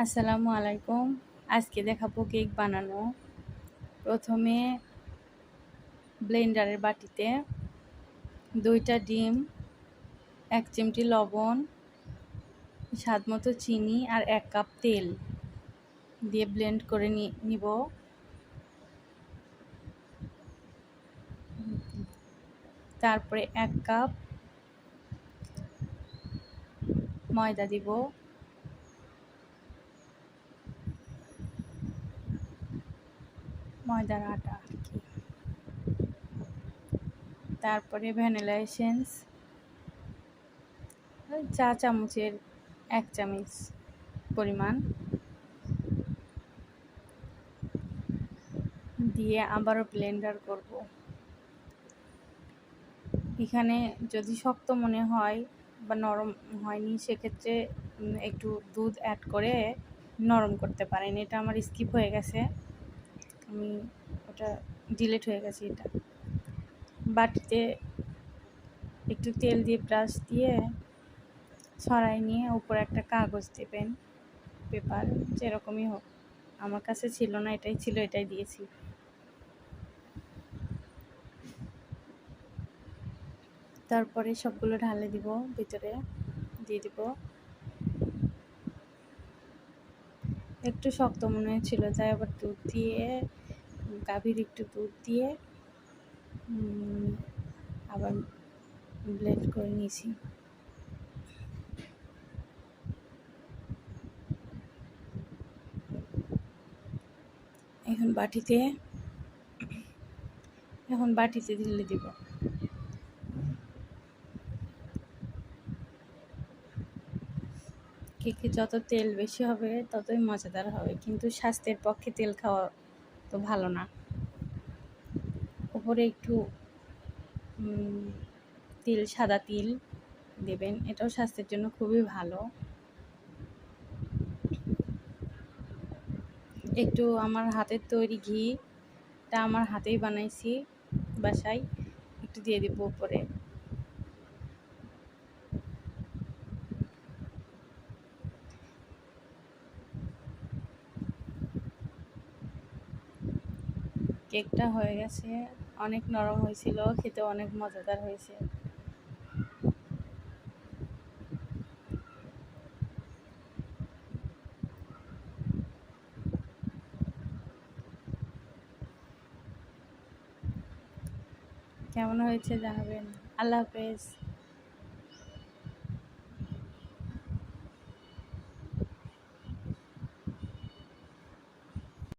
আসসালামু আলাইকুম। আজকে দেখাবো কেক বানানো। প্রথমে ব্লেন্ডারের বাটিতে 2টা ডিম, 1 চিমটি লবণ, স্বাদমতো চিনি আর 1 কাপ তেল দিয়ে ব্লেন্ড করে নিব। তারপরে 1 কাপ ময়দা দিব, ময়দার আটা আর কি। তারপরে ভ্যানিলা এসেন্স চা চামচের 1 চামচ পরিমাণ দিয়ে আবারও ব্লেন্ডার করব। এখানে যদি শক্ত মনে হয় বা নরম হয়নি, সেক্ষেত্রে একটু দুধ অ্যাড করে নরম করতে পারেন। এটা আমার স্কিপ হয়ে গেছে, আমি ওটা ডিলিট হয়ে গেছে। এটা বাটিতে একটু তেল দিয়ে ব্রাশ দিয়ে ছড়াই নিয়ে উপরে একটা কাগজ দেবেন, পেপার যেরকমই হোক। আমার কাছে ছিল না, এটাই ছিল, এটাই দিয়েছি। তারপরে সবগুলো ঢালে দিব, ভিতরে দিয়ে দিব। একটু শক্ত মনে হয়েছিল, তাই আবার দুধ দিয়ে, গাভীর একটু দুধ দিয়ে আবার ব্লেন্ড করে নিয়েছি। এখন বাটিতে ঢেলে দিব। কেকে যত তেল বেশি হবে ততই মজাদার হবে, কিন্তু স্বাস্থ্যের পক্ষে তেল খাওয়া তো ভালো না। উপরে একটু সাদা তিল দেবেন, এটাও স্বাস্থ্যের জন্য খুবই ভালো। একটু আমার হাতের তৈরি ঘিটা আমার হাতেই বানাইছি বাসায়, একটু দিয়ে দিব উপরে। কেকটা হয়ে গেছে, অনেক নরম হয়েছিল, খেতে অনেক মজাদার হয়েছে। কেমন হয়েছে জানাবেন। আল্লাহ হাফেজ।